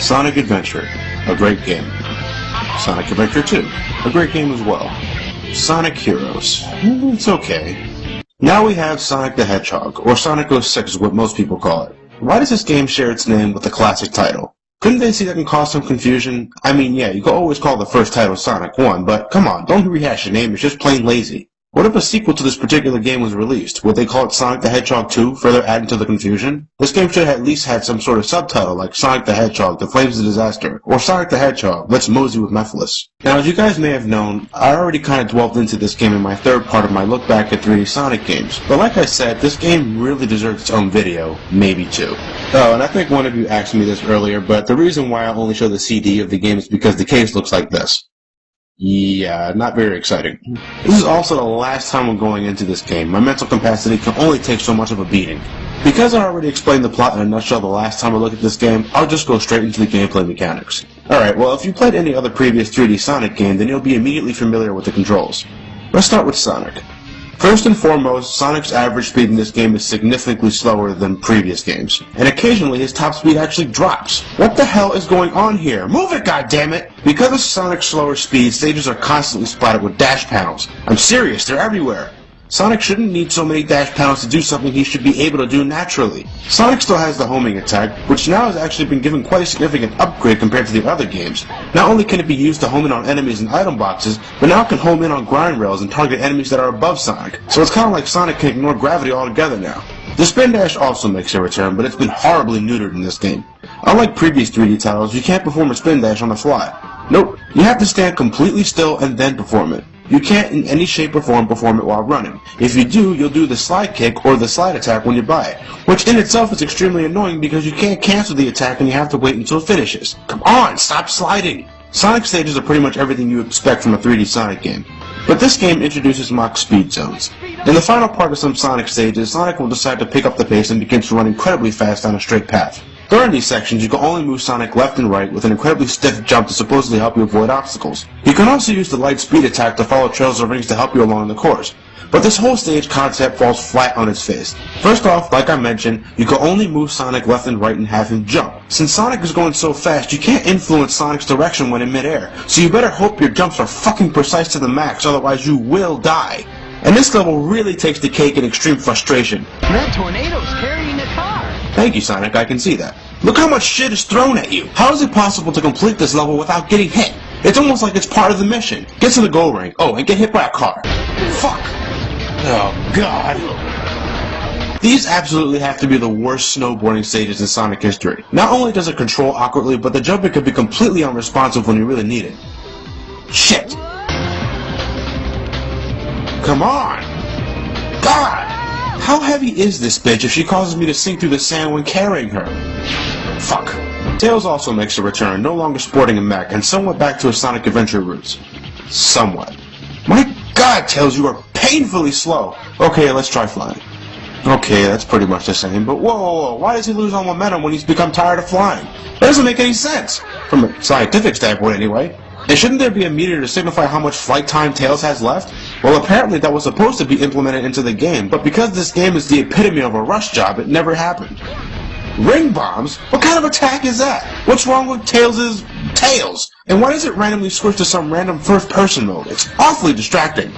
Sonic Adventure, a great game. Sonic Adventure 2, a great game as well. Sonic Heroes, it's okay. Now we have Sonic the Hedgehog, or Sonic 06 is what most people call it. Why does this game share its name with the classic title? Couldn't they see that can cause some confusion? I mean, yeah, you could always call the first title Sonic 1, but come on, don't rehash the name, it's just plain lazy. What if a sequel to this particular game was released? Would they call it Sonic the Hedgehog 2, further adding to the confusion? This game should have at least had some sort of subtitle like Sonic the Hedgehog, The Flames of Disaster, or Sonic the Hedgehog, Let's Mosey with Mephiles. Now, as you guys may have known, I already kind of dwelled into this game in my third part of my look back at 3D Sonic games, but like I said, this game really deserves its own video, maybe two. Oh, and I think one of you asked me this earlier, but the reason why I only show the CD of the game is because the case looks like this. Yeah, not very exciting. This is also the last time I'm going into this game. My mental capacity can only take so much of a beating. Because I already explained the plot in a nutshell the last time I looked at this game, I'll just go straight into the gameplay mechanics. Alright, well if you played any other previous 3D Sonic game, then you'll be immediately familiar with the controls. Let's start with Sonic. First and foremost, Sonic's average speed in this game is significantly slower than previous games, and occasionally his top speed actually drops. What the hell is going on here? Move it, goddammit! Because of Sonic's slower speed, stages are constantly splattered with dash panels. I'm serious, they're everywhere. Sonic shouldn't need so many dash panels to do something he should be able to do naturally. Sonic still has the homing attack, which now has actually been given quite a significant upgrade compared to the other games. Not only can it be used to home in on enemies and item boxes, but now it can home in on grind rails and target enemies that are above Sonic. So it's kind of like Sonic can ignore gravity altogether now. The spin dash also makes a return, but it's been horribly neutered in this game. Unlike previous 3D titles, you can't perform a spin dash on the fly. Nope, you have to stand completely still and then perform it. You can't in any shape or form perform it while running. If you do, you'll do the slide kick or the slide attack when you buy it, which in itself is extremely annoying because you can't cancel the attack and you have to wait until it finishes. Come on, stop sliding! Sonic stages are pretty much everything you expect from a 3D Sonic game. But this game introduces mock speed zones. In the final part of some Sonic stages, Sonic will decide to pick up the pace and begins to run incredibly fast down a straight path. During these sections, you can only move Sonic left and right with an incredibly stiff jump to supposedly help you avoid obstacles. You can also use the light speed attack to follow trails of rings to help you along the course. But this whole stage concept falls flat on its face. First off, like I mentioned, you can only move Sonic left and right and have him jump. Since Sonic is going so fast, you can't influence Sonic's direction when in midair, so you better hope your jumps are fucking precise to the max, otherwise you will die. And this level really takes the cake in extreme frustration. That tornado's carrying a car! Thank you, Sonic, I can see that. Look how much shit is thrown at you! How is it possible to complete this level without getting hit? It's almost like it's part of the mission. Get to the goal ring. Oh, and get hit by a car. Fuck! Oh, God. These absolutely have to be the worst snowboarding stages in Sonic history. Not only does it control awkwardly, but the jumping can be completely unresponsive when you really need it. Shit! Come on! God! How heavy is this bitch if she causes me to sink through the sand when carrying her? Fuck. Tails also makes a return, no longer sporting a mech, and somewhat back to his Sonic Adventure roots. Somewhat. My God, Tails, you are painfully slow! Okay, let's try flying. Okay, that's pretty much the same, but whoa, why does he lose all momentum when he's become tired of flying? That doesn't make any sense! From a scientific standpoint, anyway. And shouldn't there be a meter to signify how much flight time Tails has left? Well, apparently that was supposed to be implemented into the game, but because this game is the epitome of a rush job, it never happened. Ring bombs? What kind of attack is that? What's wrong with Tails' tails? And why does it randomly switch to some random first-person mode? It's awfully distracting.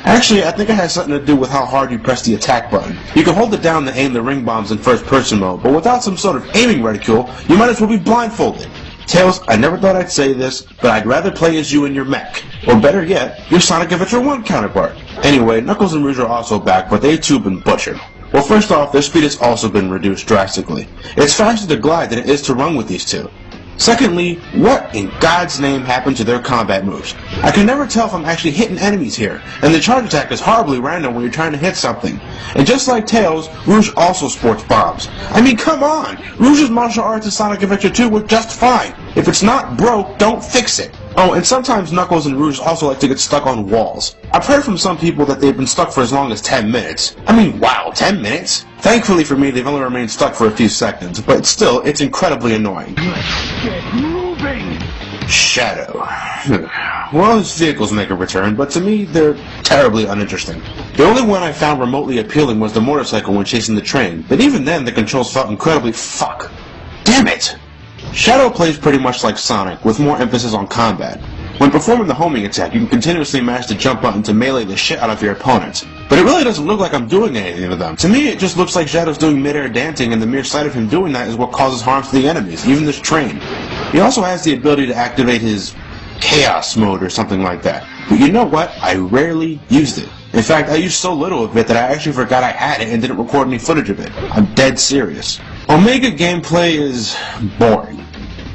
Actually, I think it has something to do with how hard you press the attack button. You can hold it down to aim the ring bombs in first-person mode, but without some sort of aiming reticule, you might as well be blindfolded. Tails, I never thought I'd say this, but I'd rather play as you in your mech. Or better yet, your Sonic Adventure 1 counterpart. Anyway, Knuckles and Rouge are also back, but they too been butchered. Well, first off, their speed has also been reduced drastically. It's faster to glide than it is to run with these two. Secondly, what in God's name happened to their combat moves? I can never tell if I'm actually hitting enemies here, and the charge attack is horribly random when you're trying to hit something. And just like Tails, Rouge also sports bombs. I mean, come on! Rouge's martial arts in Sonic Adventure 2 were just fine. If it's not broke, don't fix it. Oh, and sometimes Knuckles and Rouge also like to get stuck on walls. I've heard from some people that they've been stuck for as long as 10 minutes. I mean, wow, 10 minutes? Thankfully for me, they've only remained stuck for a few seconds, but still, it's incredibly annoying. Let's get moving! Shadow. Well, his vehicles make a return, but to me, they're terribly uninteresting. The only one I found remotely appealing was the motorcycle when chasing the train, but even then, the controls felt incredibly fuck. Damn it! Shadow plays pretty much like Sonic, with more emphasis on combat. When performing the homing attack, you can continuously mash the jump button to melee the shit out of your opponents. But it really doesn't look like I'm doing anything to them. To me, it just looks like Shadow's doing mid-air dancing, and the mere sight of him doing that is what causes harm to the enemies, even this train. He also has the ability to activate his chaos mode or something like that. But you know what? I rarely used it. In fact, I used so little of it that I actually forgot I had it and didn't record any footage of it. I'm dead serious. Omega gameplay is boring.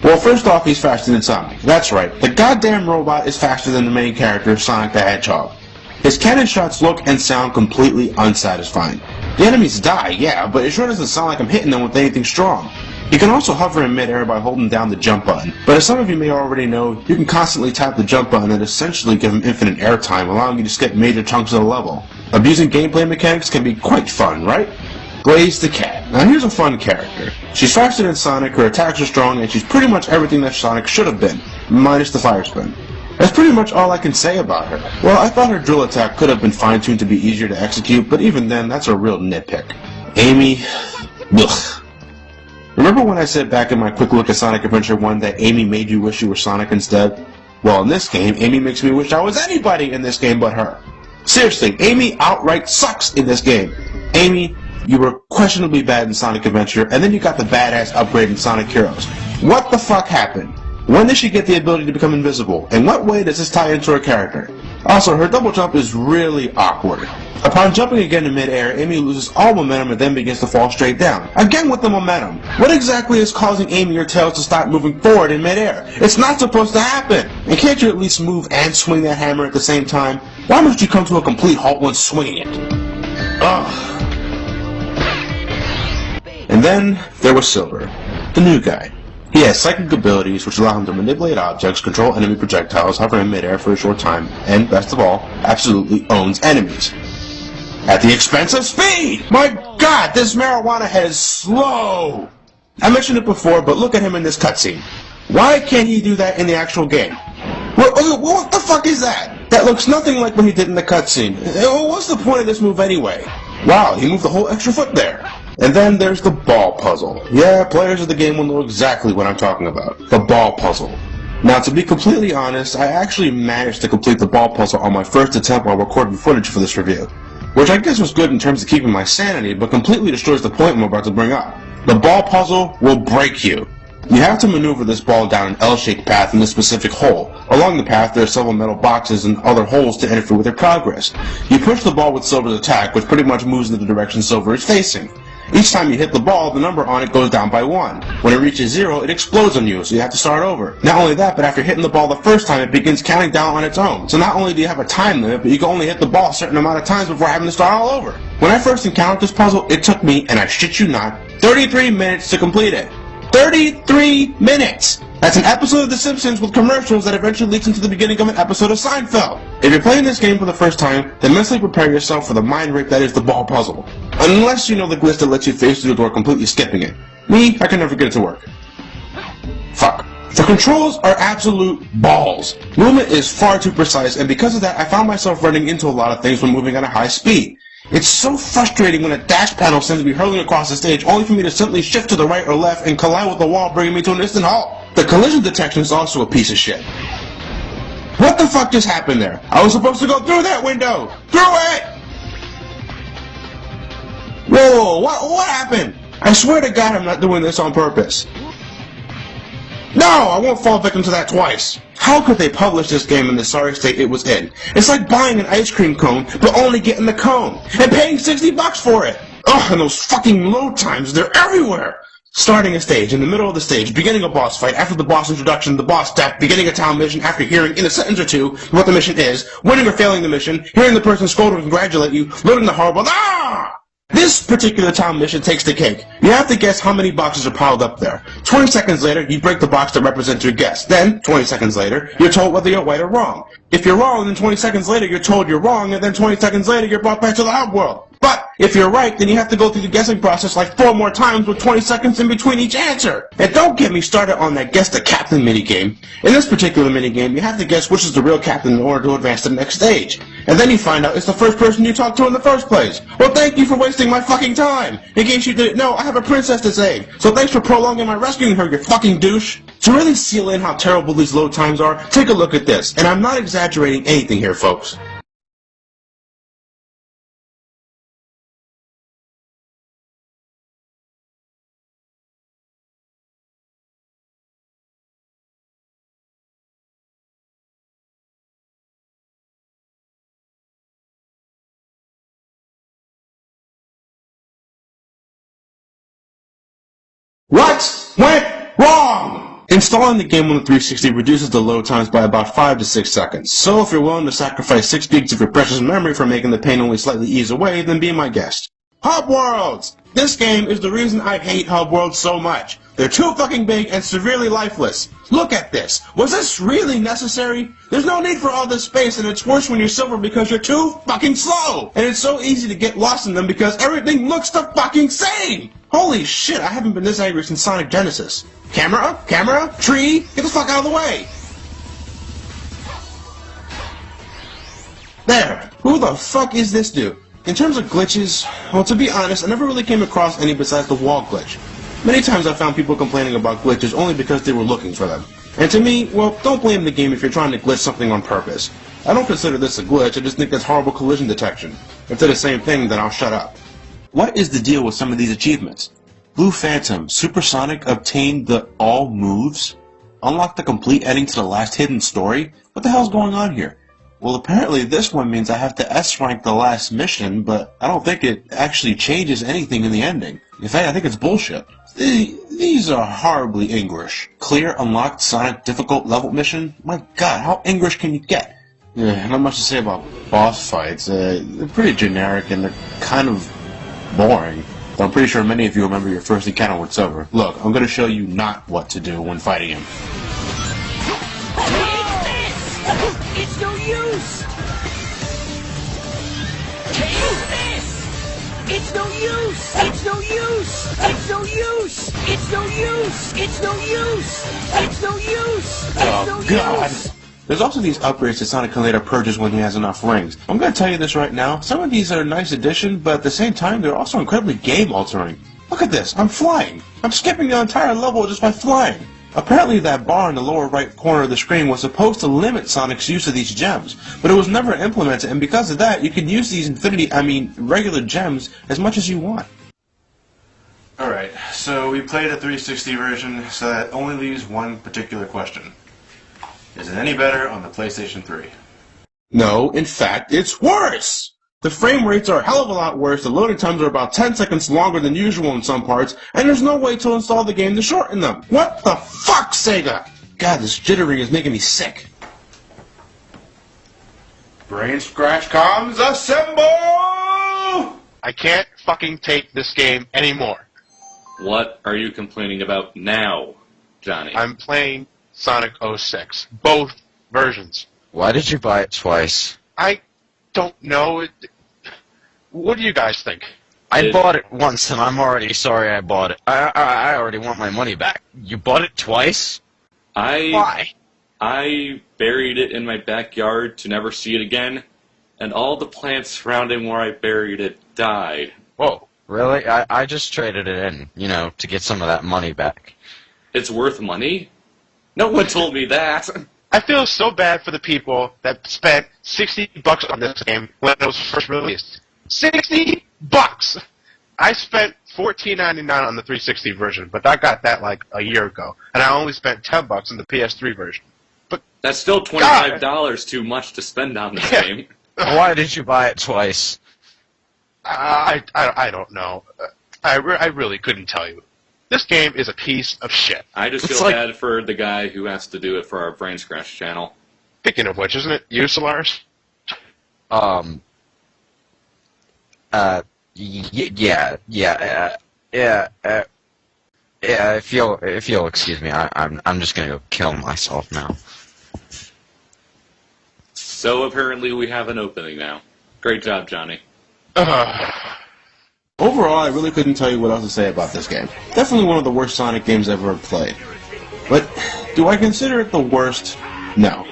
Well, first off, he's faster than Sonic. That's right, the goddamn robot is faster than the main character, Sonic the Hedgehog. His cannon shots look and sound completely unsatisfying. The enemies die, yeah, but it sure doesn't sound like I'm hitting them with anything strong. You can also hover in midair by holding down the jump button, but as some of you may already know, you can constantly tap the jump button and essentially give him infinite airtime, allowing you to skip major chunks of the level. Abusing gameplay mechanics can be quite fun, right? Blaze the Cat. Now here's a fun character. She's faster than Sonic, her attacks are strong, and she's pretty much everything that Sonic should have been, minus the fire spin. That's pretty much all I can say about her. Well, I thought her drill attack could have been fine-tuned to be easier to execute, but even then, that's a real nitpick. Amy... ugh. Remember when I said back in my quick look at Sonic Adventure 1 that Amy made you wish you were Sonic instead? Well, in this game, Amy makes me wish I was anybody in this game but her. Seriously, Amy outright sucks in this game. Amy, you were questionably bad in Sonic Adventure, and then you got the badass upgrade in Sonic Heroes. What the fuck happened? When did she get the ability to become invisible? In what way does this tie into her character? Also, her double jump is really awkward. Upon jumping again in mid-air, Amy loses all momentum and then begins to fall straight down. Again with the momentum. What exactly is causing Amy or Tails to stop moving forward in mid-air? It's not supposed to happen! And can't you at least move and swing that hammer at the same time? Why must you come to a complete halt when swinging it? Ugh. And then, there was Silver, the new guy. He has psychic abilities which allow him to manipulate objects, control enemy projectiles, hover in midair for a short time, and, best of all, absolutely owns enemies. At the expense of speed! My god, this marijuana head is slow! I mentioned it before, but look at him in this cutscene. Why can't he do that in the actual game? What the fuck is that? That looks nothing like what he did in the cutscene. What's the point of this move anyway? Wow, he moved a whole extra foot there. And then there's the ball puzzle. Yeah, players of the game will know exactly what I'm talking about. The ball puzzle. Now, to be completely honest, I actually managed to complete the ball puzzle on my first attempt while recording footage for this review. Which I guess was good in terms of keeping my sanity, but completely destroys the point I'm about to bring up. The ball puzzle will break you. You have to maneuver this ball down an L-shaped path in this specific hole. Along the path, there are several metal boxes and other holes to interfere with your progress. You push the ball with Silver's attack, which pretty much moves in the direction Silver is facing. Each time you hit the ball, the number on it goes down by 1. When it reaches 0, it explodes on you, so you have to start over. Not only that, but after hitting the ball the first time, it begins counting down on its own. So not only do you have a time limit, but you can only hit the ball a certain amount of times before having to start all over. When I first encountered this puzzle, it took me, and I shit you not, 33 minutes to complete it. 33 minutes! That's an episode of The Simpsons with commercials that eventually leads into the beginning of an episode of Seinfeld. If you're playing this game for the first time, then mentally prepare yourself for the mind rape that is the ball puzzle. Unless you know the glitch that lets you face through the door completely skipping it. Me, I can never get it to work. Fuck. The controls are absolute balls. Movement is far too precise, and because of that, I found myself running into a lot of things when moving at a high speed. It's so frustrating when a dash panel seems to be hurling across the stage only for me to simply shift to the right or left and collide with the wall, bringing me to an instant halt. The collision detection is also a piece of shit. What the fuck just happened there? I was supposed to go through that window! Through it! Whoa, what happened? I swear to God I'm not doing this on purpose. No, I won't fall victim to that twice. How could they publish this game in the sorry state it was in? It's like buying an ice cream cone, but only getting the cone, and paying $60 for it. Ugh, and those fucking load times, they're everywhere. Starting a stage, in the middle of the stage, beginning a boss fight, after the boss introduction, the boss step, beginning a town mission, after hearing in a sentence or two what the mission is, winning or failing the mission, hearing the person scold or congratulate you, loading the horrible This particular town mission takes the cake. You have to guess how many boxes are piled up there. 20 seconds later, you break the box that represents your guess. Then, 20 seconds later, you're told whether you're right or wrong. If you're wrong, then 20 seconds later, you're told you're wrong, and then 20 seconds later, you're brought back to the hub world. But If you're right, then you have to go through the guessing process like 4 more times with 20 seconds in between each answer. And don't get me started on that guess the captain minigame. In this particular minigame, you have to guess which is the real captain in order to advance to the next stage. And then you find out it's the first person you talked to in the first place. Well, thank you for wasting my fucking time. In case you didn't know, I have a princess to save. So thanks for prolonging my rescuing her, you fucking douche. To really seal in how terrible these load times are, take a look at this. And I'm not exaggerating anything here, folks. What went wrong? Installing the game on the 360 reduces the load times by about 5 to 6 seconds, so if you're willing to sacrifice 6 gigs of your precious memory for making the pain only slightly ease away, then be my guest. Hub Worlds! This game is the reason I hate Hub Worlds so much. They're too fucking big and severely lifeless. Look at this. Was this really necessary? There's no need for all this space, and it's worse when you're silver because you're too fucking slow. And it's so easy to get lost in them because everything looks the fucking same. Holy shit, I haven't been this angry since Sonic Genesis. Camera? Camera? Tree? Get the fuck out of the way. There. Who the fuck is this dude? In terms of glitches, well, to be honest, I never really came across any besides the wall glitch. Many times I found people complaining about glitches only because they were looking for them. And to me, well, don't blame the game if you're trying to glitch something on purpose. I don't consider this a glitch, I just think that's horrible collision detection. If they're the same thing, then I'll shut up. What is the deal with some of these achievements? Blue Phantom, Supersonic obtained the all moves? Unlock the complete ending to the last hidden story? What the hell's going on here? Well, apparently this one means I have to S-rank the last mission, but I don't think it actually changes anything in the ending. In fact, I think it's bullshit. These are horribly English. Clear unlocked Sonic difficult level mission? My god, how English can you get? Yeah, not much to say about boss fights. They're pretty generic and they're kind of boring. But I'm pretty sure many of you remember your first encounter with Silver. Look, I'm gonna show you not what to do when fighting him. It's no use! Take this! It's no use! It's no use! It's no use! It's no use! It's no use! It's no use! It's no God! use! There's also these upgrades that Sonic can later purchase when he has enough rings. I'm gonna tell you this right now, some of these are a nice addition, but at the same time, they're also incredibly game-altering. Look at this, I'm flying! I'm skipping the entire level just by flying! Apparently that bar in the lower right corner of the screen was supposed to limit Sonic's use of these gems, but it was never implemented, and because of that, you can use these regular gems as much as you want. Alright, so we played a 360 version, so that only leaves one particular question. Is it any better on the PlayStation 3? No, in fact, it's worse! The frame rates are a hell of a lot worse, the loading times are about 10 seconds longer than usual in some parts, and there's no way to install the game to shorten them. What the fuck, Sega? God, this jittering is making me sick. Brain scratch comms, assemble! I can't fucking take this game anymore. What are you complaining about now, Johnny? I'm playing Sonic 06. Both versions. Why did you buy it twice? I don't know. What do you guys think? I bought it once, and I'm already sorry I bought it. I already want my money back. You bought it twice? Why? I buried it in my backyard to never see it again, and all the plants surrounding where I buried it died. Whoa, really? I just traded it in, to get some of that money back. It's worth money? No one told me that. I feel so bad for the people that spent $60 on this game when it was first released. $60! I spent $14.99 on the 360 version, but I got that like a year ago, and I only spent $10 on the PS3 version. But that's still $25 too much to spend on this game. Why did you buy it twice? I don't know. I really couldn't tell you. This game is a piece of shit. I just feel bad for the guy who has to do it for our Brain Scratch channel. Speaking of which, isn't it you, Solaris? Yeah. If you'll excuse me, I'm just gonna go kill myself now. So apparently we have an opening now. Great job, Johnny. Overall, I really couldn't tell you what else to say about this game. Definitely one of the worst Sonic games I've ever played. But do I consider it the worst? No.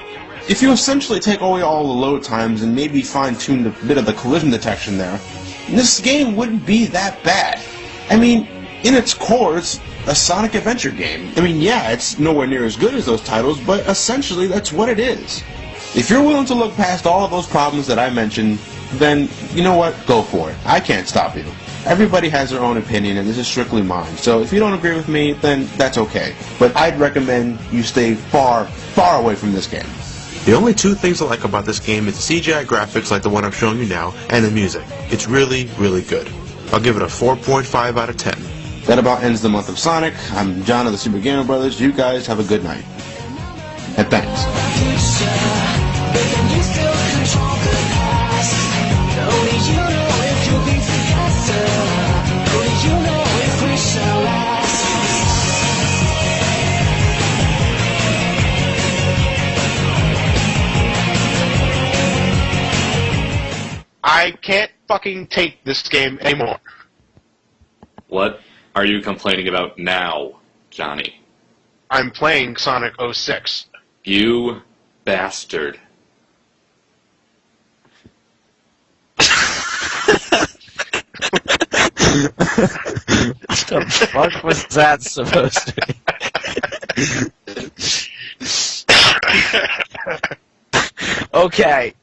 If you essentially take away all the load times and maybe fine-tune a bit of the collision detection there, this game wouldn't be that bad. I mean, in its core, it's a Sonic adventure game. I mean, yeah, it's nowhere near as good as those titles, but essentially that's what it is. If you're willing to look past all of those problems that I mentioned, then, you know what, go for it. I can't stop you. Everybody has their own opinion, and this is strictly mine. So if you don't agree with me, then that's okay. But I'd recommend you stay far, far away from this game. The only two things I like about this game is the CGI graphics like the one I'm showing you now, and the music. It's really, really good. I'll give it a 4.5 out of 10. That about ends the month of Sonic. I'm John of the Super Gamer Brothers. You guys have a good night. And thanks. I can't fucking take this game anymore. What are you complaining about now, Johnny? I'm playing Sonic 06. You bastard. What the fuck was that supposed to be? Okay.